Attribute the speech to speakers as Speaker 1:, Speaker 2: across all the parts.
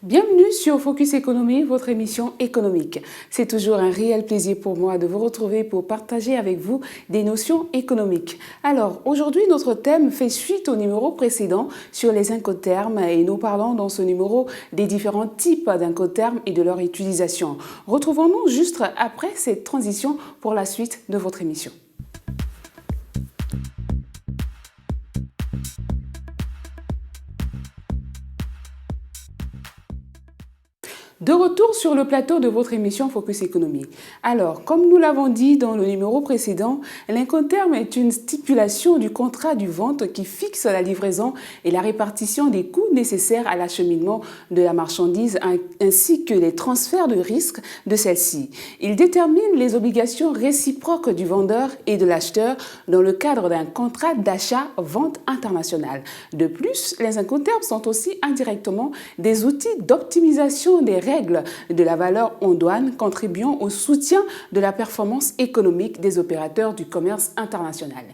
Speaker 1: Bienvenue sur Focus Économie, votre émission économique. C'est toujours un réel plaisir pour moi de vous retrouver pour partager avec vous des notions économiques. Alors, aujourd'hui, notre thème fait suite au numéro précédent sur les incoterms et nous parlons dans ce numéro des différents types d'incoterms et de leur utilisation. Retrouvons-nous juste après cette transition pour la suite de votre émission. De retour sur le plateau de votre émission Focus Économie. Alors, comme nous l'avons dit dans le numéro précédent, l'incoterm est une stipulation du contrat du vente qui fixe la livraison et la répartition des coûts nécessaires à l'acheminement de la marchandise ainsi que les transferts de risque de celle-ci. Il détermine les obligations réciproques du vendeur et de l'acheteur dans le cadre d'un contrat d'achat-vente international. De plus, les incoterms sont aussi indirectement des outils d'optimisation des règles de la valeur en douane contribuant au soutien de la performance économique des opérateurs du commerce international.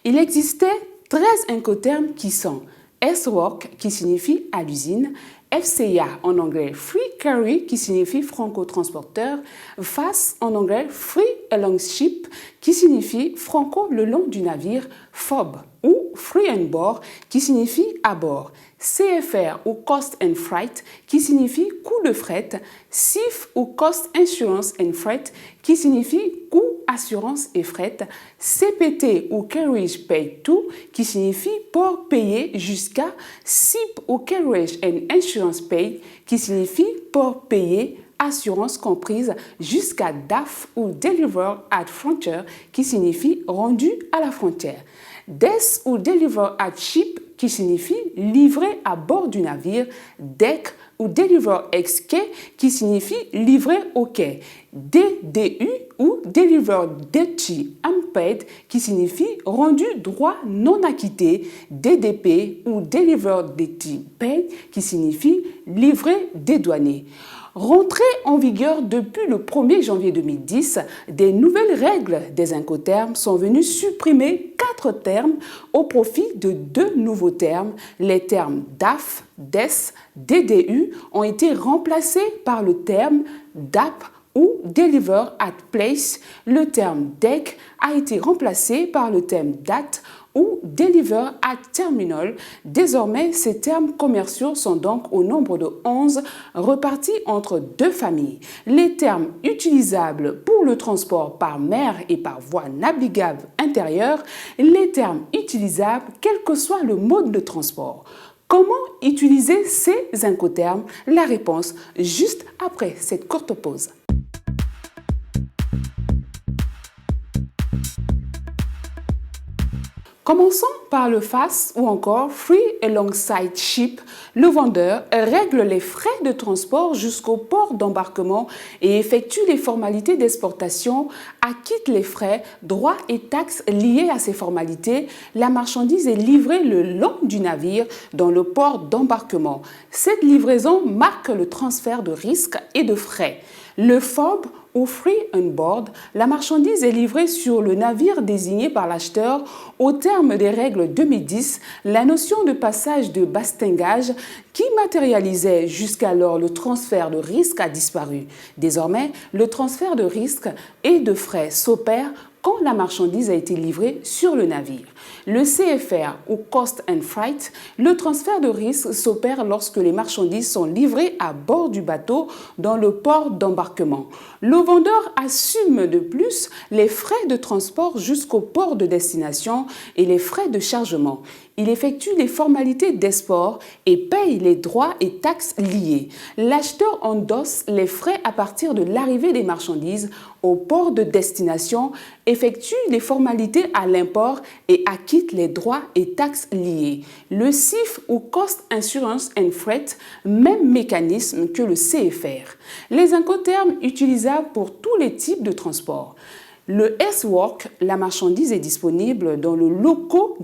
Speaker 1: Il existait 13 incoterms qui sont S-Work qui signifie à l'usine, FCA en anglais Free Carry qui signifie franco-transporteur, FAS en anglais Free Along Ship qui signifie franco le long du navire, FOB ou Free on Board qui signifie à bord, CFR ou Cost and Freight qui signifie coût de fret, CIF ou Cost Insurance and Freight qui signifie coût, assurance et fret, CPT ou Carriage Paid To qui signifie port payé jusqu'à, CIP ou Carriage and Insurance Paid qui signifie port payé, assurance comprise jusqu'à DAF ou Deliver at Frontier qui signifie rendu à la frontière. DES ou Deliver at Ship qui signifie livrer à bord du navire, DEC ou Deliver ex quai qui signifie livrer au quai, DDU ou Deliver Duty Unpaid qui signifie rendu droit non acquitté, DDP ou Deliver Duty Paid qui signifie livrer dédouané. Rentrées en vigueur depuis le 1er janvier 2010, des nouvelles règles des incoterms sont venues supprimer 4 termes au profit de 2 nouveaux termes. Les termes DAF, DES, DDU ont été remplacés par le terme DAP ou Deliver at Place. Le terme DEC a été remplacé par le terme DAT ou Deliver at Terminal. Désormais, ces termes commerciaux sont donc au nombre de 11, repartis entre 2 familles. Les termes utilisables pour le transport par mer et par voie navigable intérieure, les termes utilisables quel que soit le mode de transport. Comment utiliser ces incoterms? La réponse juste après cette courte pause. Commençons par le FAS ou encore Free Alongside Ship. Le vendeur règle les frais de transport jusqu'au port d'embarquement et effectue les formalités d'exportation, acquitte les frais, droits et taxes liés à ces formalités. La marchandise est livrée le long du navire dans le port d'embarquement. Cette livraison marque le transfert de risques et de frais. Le FOB ou Free on Board, la marchandise est livrée sur le navire désigné par l'acheteur. Au terme des règles 2010, la notion de passage de bastingage qui matérialisait jusqu'alors le transfert de risque a disparu. Désormais, le transfert de risque et de frais s'opère quand la marchandise a été livrée sur le navire. Le CFR ou Cost and Freight, le transfert de risque s'opère lorsque les marchandises sont livrées à bord du bateau dans le port d'embarquement. Le vendeur assume de plus les frais de transport jusqu'au port de destination et les frais de chargement. Il effectue les formalités d'export et paye les droits et taxes liés. L'acheteur endosse les frais à partir de l'arrivée des marchandises au port de destination, effectue les formalités à l'import et acquitte les droits et taxes liés. Le CIF ou Cost Insurance and Freight, même mécanisme que le CFR. Les incoterms utilisables pour tous les types de transport. Le S-Work, la marchandise est disponible dans les locaux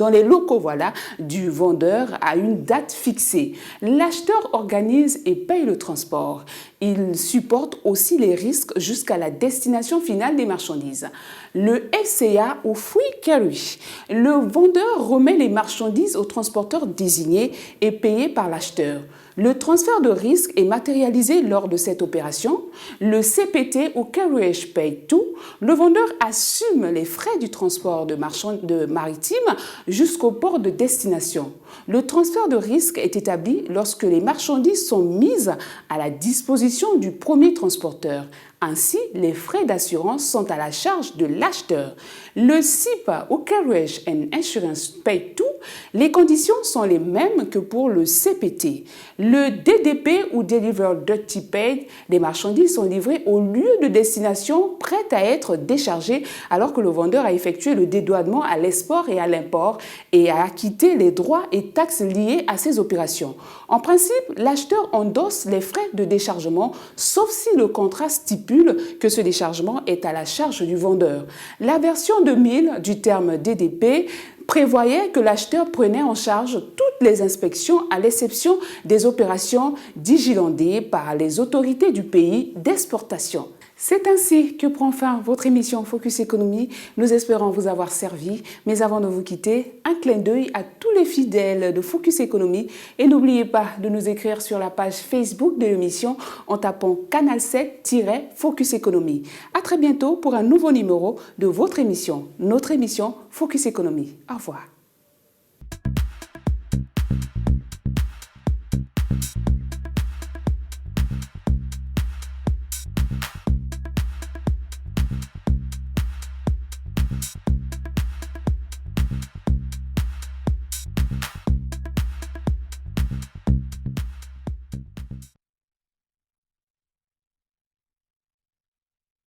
Speaker 1: du vendeur à une date fixée. L'acheteur organise et paye le transport. Il supporte aussi les risques jusqu'à la destination finale des marchandises. Le FCA ou Free Carry. Le vendeur remet les marchandises au transporteur désigné et payé par l'acheteur. Le transfert de risque est matérialisé lors de cette opération. Le CPT ou Carriage Pay To, le vendeur assume les frais du transport de maritime jusqu'au port de destination. Le transfert de risque est établi lorsque les marchandises sont mises à la disposition du premier transporteur. Ainsi, les frais d'assurance sont à la charge de l'acheteur. Le CIP ou Carriage and Insurance Pay To, les conditions sont les mêmes que pour le CPT. Le DDP ou Deliver Duty Paid, les marchandises sont livrées au lieu de destination prêtes à être déchargées alors que le vendeur a effectué le dédouanement à l'export et à l'import et a acquitté les droits et taxes liées à ces opérations. En principe, l'acheteur endosse les frais de déchargement sauf si le contrat stipule que ce déchargement est à la charge du vendeur. La version 2000 du terme DDP prévoyait que l'acheteur prenait en charge toutes les inspections à l'exception des opérations diligentées par les autorités du pays d'exportation. C'est ainsi que prend fin votre émission Focus Économie. Nous espérons vous avoir servi. Mais avant de vous quitter, un clin d'œil à tous les fidèles de Focus Économie. Et n'oubliez pas de nous écrire sur la page Facebook de l'émission en tapant Canal 7-Focus Économie. À très bientôt pour un nouveau numéro de votre émission, notre émission Focus Économie. Au revoir.